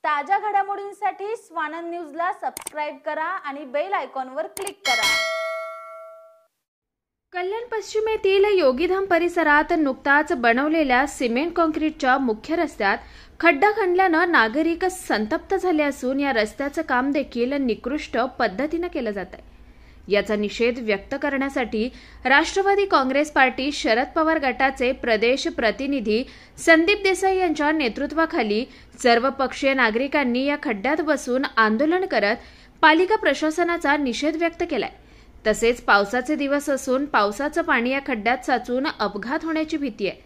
ताज्या घडामोडींसाठी स्वानंद न्यूजला सबस्क्राइब करा आणि बेल आयकॉनवर क्लिक करा। कल्याण पश्चिमेतील योगीधाम परिसरात नुकताच बनवलेल्या सिमेंट काँक्रीटच्या मुख्य रस्त्यात खड्डा खणल्यानं नागरिक संतप्त झाले असून या रस्त्याचं काम देखील निकृष्ट पद्धतीने केलं जात आहे। याचा निषेध व्यक्त करण्यासाठी राष्ट्रवादी काँग्रेस पार्टी शरद पवार गटाचे प्रदेश प्रतिनिधी संदीप देसाई यांच्या नेतृत्वाखाली सर्वपक्षीय नागरिकांनी या खड्ड्यात बसून आंदोलन करत पालिका प्रशासनाचा निषेध व्यक्त केलाय। तसेच पावसाचे दिवस असून पावसाचं पाणी या खड्ड्यात साचून अपघात होण्याची भीती आहे।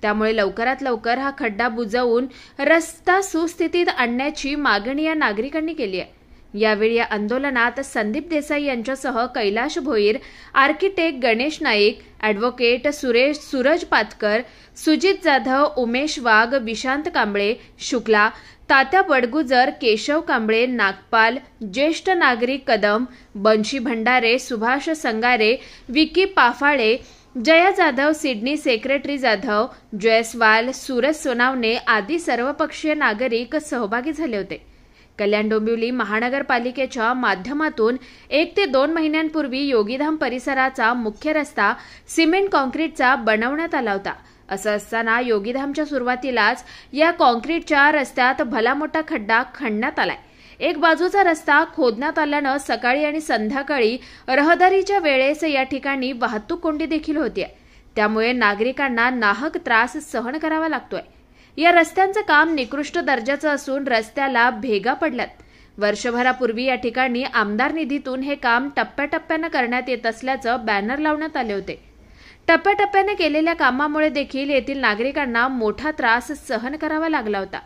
त्यामुळे लवकरात लवकर हा खड्डा बुजवून रस्ता सुस्थितीत आणण्याची मागणी या नागरिकांनी केली आहे। यावेळी या आंदोलनात संदीप देसाई यांच्यासह कैलाश भोईर, आर्किटेक्ट गणेश नाईक, ॲडव्होकेट सूरज पातकर, सुजित जाधव, उमेश वाघ, विशांत कांबळे, शुक्ला, तात्या बडगुजर, केशव कांबळे, नागपाल, ज्येष्ठ नागरिक कदम, बंशी भंडारे, सुभाष संगारे, विकी पाफाळे, जया जाधव, सिडनी सेक्रेटरी जाधव, जयस्वाल, सूरज सोनावणे आदी सर्वपक्षीय नागरिक सहभागी झाले होते। कल्याण डोंबिवली महानगरपालिकेच्या माध्यमातून 1 ते 2 महिन्यांपूर्वी योगीधाम परिसराचा मुख्य रस्ता सिमेंट काँक्रीटचा बनवण्यात आला होता। असं असताना योगीधामच्या सुरुवातीलाच या काँक्रीटच्या रस्त्यात भला मोठा खड्डा खणण्यात आलाय। एक बाजूचा रस्ता खोदण्यात आल्यानं सकाळी आणि संध्याकाळी रहदारीच्या वेळेस या ठिकाणी वाहतूक कोंडी देखील होतीये। त्यामुळे नागरिकांना नाहक त्रास सहन करावा लागतोय। या रस्त्यांचं काम निकृष्ट दर्जाचं असून रस्त्याला भेगा पडल्यात। वर्षभरापूर्वी या ठिकाणी आमदार निधीतून हे काम टप्प्याटप्प्यानं करण्यात येत असल्याचं बॅनर लावण्यात आले होते। टप्प्याटप्प्याने केलेल्या कामामुळे देखील येथील नागरिकांना मोठा त्रास सहन करावा लागला होता।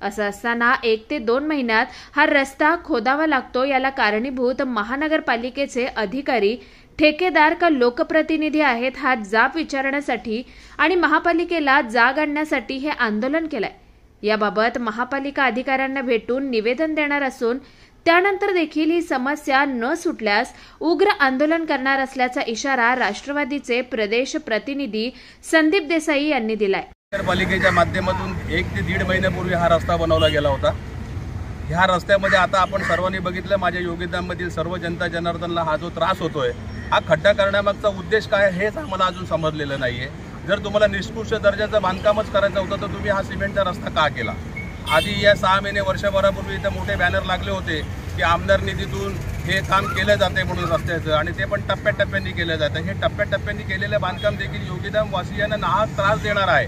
असं असताना 1 ते 2 महिन्यात हा रस्ता खोदावा लागतो। याला कारणीभूत महानगरपालिकेचे अधिकारी, ठेकेदार का लोकप्रतिनिधी आहेत हा जाब विचारण्यासाठी आणि महापालिकेला जाग आणण्यासाठी हे आंदोलन केलंय। याबाबत महापालिका अधिकाऱ्यांना भेटून निवेदन देणार असून त्यानंतर देखील ही समस्या न सुटल्यास उग्र आंदोलन करणार असल्याचा इशारा राष्ट्रवादीचे प्रदेश प्रतिनिधी संदीप देसाई यांनी दिलाय। नगरपालिकेच्या माध्यमातून 1 ते 1.5 महिन्यापूर्वी हा रस्ता बनवला गेला होता। ह्या रस्त्यामध्ये आता आपण सर्वांनी बघितलं, माझ्या योगीधाममधील सर्व जनता जनार्दनला हा जो त्रास होतोय, हा खड्डा करण्यामागचा उद्देश काय हेच आम्हाला अजून समजलेलं नाहीये। जर तुम्हाला निष्कृष्ट दर्जाचं बांधकामच करायचं होतं तर तुम्ही हा सिमेंटचा रस्ता का केला? आधी या 6 महिने वर्षभरापूर्वी इथे मोठे बॅनर लागले होते की आमदार निधीतून हे काम केलं जाते म्हणून रस्त्याचं, आणि ते पण टप्प्याटप्प्याने केलं जातं। हे टप्प्याटप्प्याने केलेलं बांधकाम देखील योगीधाम वासियांना नाहक त्रास देणार आहे।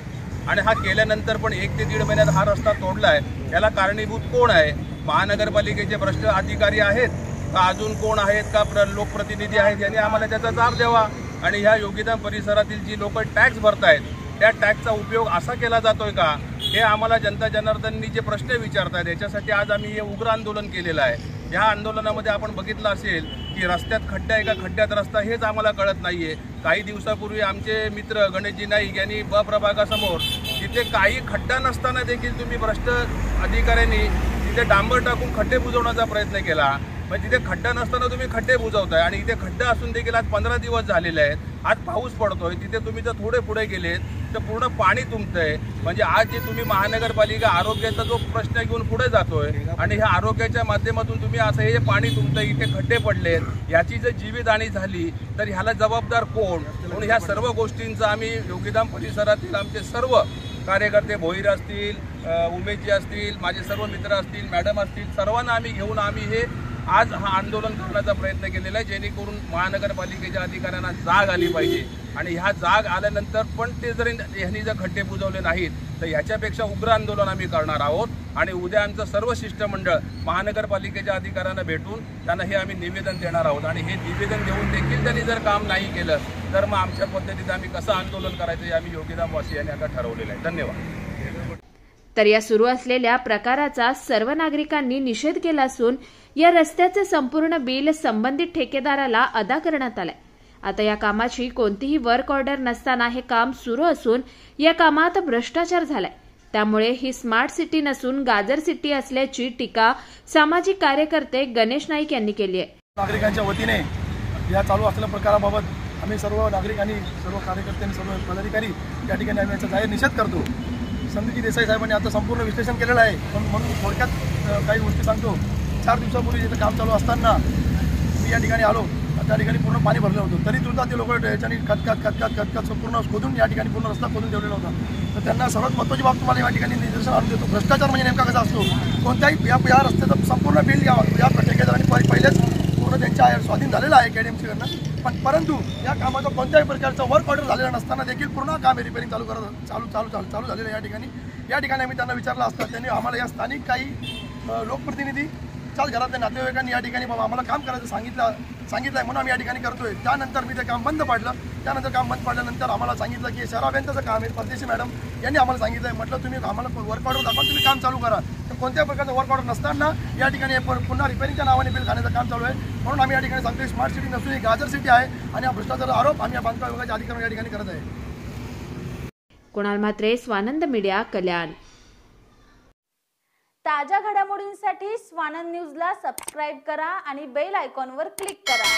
आणि हा केल्यानंतर पण 1 ते 1.5 महिन्यात हा रस्ता तोडलाय। याला कारणीभूत कोण आहे? महानगरपालिकेचे भ्रष्ट अधिकारी आहेत का अजून कोण आहेत का लोकप्रतिनिधी आहेत? यांनी आम्हाला त्याचा जाब द्यावा। आणि ह्या योगीधाम परिसरातील जी लोक टॅक्स भरतायत त्या टॅक्सचा उपयोग असा केला जातोय का, हे आम्हाला जनता जनार्दननी जे प्रश्न विचारतात याच्यासाठी आज आम्ही हे उग्र आंदोलन केलेलं आहे। या आंदोलनामध्ये आपण बघितलं असेल की रस्त्यात खड्डा आहे का खड्ड्यात रस्ता हेच आम्हाला कळत नाहीये। काही दिवसापूर्वी आमचे मित्र गणेशजी नाईक यांनी ब प्रभागासमोर तिथे काही खड्डा नसताना देखील तुम्ही भ्रष्ट अधिकाऱ्यांनी तिथे डांबर टाकून खड्डे बुजवण्याचा प्रयत्न केला। म्हणजे तिथे खड्डा नसताना तुम्ही खड्डे बुजवताय आणि इथे खड्डा असून देखील आज 15 दिवस झालेले आहेत। आज पाऊस पडतोय, तिथे तुम्ही जर थोडे पुढे गेलेत तर पूर्ण पाणी तुंबतंय। म्हणजे आज जे तुम्ही महानगरपालिका आरोग्याचा जो प्रश्न घेऊन पुढे जातोय आणि ह्या आरोग्याच्या माध्यमातून तुम्ही असं हे पाणी तुंबतंय, इथे खड्डे पडलेत, याची जर जीवितहानी झाली तर ह्याला जबाबदार कोण? म्हणून ह्या सर्व गोष्टींचा आम्ही योगीधाम परिसरातील आमचे सर्व कार्यकर्ते, भोईर असतील, उमेशजी असतील, माझे सर्व मित्र असतील, मॅडम असतील, सर्वांना आम्ही घेऊन आम्ही हे आज हा आंदोलन करण्याचा प्रयत्न केलेला आहे, जेणेकरून महानगरपालिकेच्या अधिकाऱ्यांना जाग आली पाहिजे। आणि ह्या जाग आल्यानंतर पण ते जर ह्यांनी जर खड्डे बुजवले नाहीत तर ह्याच्यापेक्षा उग्र आंदोलन आम्ही करणार आहोत। आणि उद्या आमचं सर्व शिष्टमंडळ महानगरपालिकेच्या अधिकाऱ्यांना भेटून त्यांना हे आम्ही निवेदन देणार आहोत। आणि हे निवेदन देऊन देखील त्यांनी जर काम नाही केलं तर मग आमच्या पद्धतीत आम्ही कसं आंदोलन करायचं हे आम्ही योगीधाम वासियांनी आता ठरवलेलं आहे। धन्यवाद। तर या सुरू असलेल्या प्रकाराचा सर्व नागरिकांनी निषेध केला असून या रस्त्याचे संपूर्ण बिल संबंधित ठेकेदाराला अदा करण्यात आलंय। आता या कामाची कोणतीही वर्क ऑर्डर नसताना हे काम सुरू असून या कामात भ्रष्टाचार झालाय। त्यामुळे ही स्मार्ट सिटी नसून गाजर सिटी असल्याची टीका सामाजिक कार्यकर्ते गणेश नाईक यांनी केली आहे। नागरिकांच्या वतीने या चालू असलेल्या प्रकाराबाबत आम्ही सर्व नागरिकांनी, सर्व कार्यकर्त्यांनी, सर्व पदाधिकारी या ठिकाणी आम्ही याचा जाहीर निषेध करतो। संदीपजी देसाई साहेबांनी आता संपूर्ण विश्लेषण केलेलं आहे. म्हणून थोडक्यात काही गोष्टी सांगतो. 4 दिवसापूर्वी इथं काम चालू असताना मी या ठिकाणी आलो. त्या ठिकाणी पूर्ण पाणी भरलं होतं. तरी सुद्धा ते लोक याच्याने खतखत पूर्ण खोदून या ठिकाणी पूर्ण रस्ता खोदून ठेवलेला होता. तर त्यांना सर्वात महत्त्वाची बाब तुम्हाला या ठिकाणी निदर्शन आणून देतो. भ्रष्टाचार म्हणजे नेमका कसा असतो. कोणत्याही या रस्त्याचं संपूर्ण बिल या ठेकेदारांनी पहिलेच पूर्ण त्यांच्या स्वाधीन झालेलं आहे KDMCकडनं. परंतु या कामाचा कोणत्याही प्रकारचा वर्क ऑर्डर झालेला नसताना देखील पूर्ण काम रिपेअरिंग चालू झालेलं आहे. या ठिकाणी आम्ही त्यांना विचारलं असता त्यांनी आम्हाला या स्थानिक काही लोकप्रतिनिधी घरातल्या नातेवाईकांनी या ठिकाणी बाबा आम्हाला काम करायचं सांगितलं आहे म्हणून आम्ही या ठिकाणी करतोय. त्यानंतर मी ते काम बंद पाडलं. त्यानंतर काम बंद पाडल्यानंतर आम्हाला सांगितलं की शहर अभियंत्याचं काम आहे. परदेशी मॅडम यांनी आम्हाला सांगितलं आहे. म्हटलं तुम्ही आम्हाला वर्क ऑर्डर दाखवा, तुम्ही काम चालू करा. तर कोणत्याही प्रकारचं वर्क ऑर्डर नसताना या ठिकाणी पुन्हा रिपेअरिंगच्या नावाने बिल खाण्याचं काम चालू आहे. म्हणून आम्ही या ठिकाणी सांगतोय स्मार्ट सिटी नसून ही गाजर सिटी आहे आणि हा भ्रष्टाचाराचा आरोप आम्ही या बांधकाम विभागाच्या अधिकाऱ्यांना या ठिकाणी करत आहे. कुणाल म्हात्रे, स्वानंद मीडिया, कल्याण. ताज्या घडामोडींसाठी स्वानंद न्यूजला सबस्क्राईब करा आणि बेल आयकॉनवर क्लिक करा.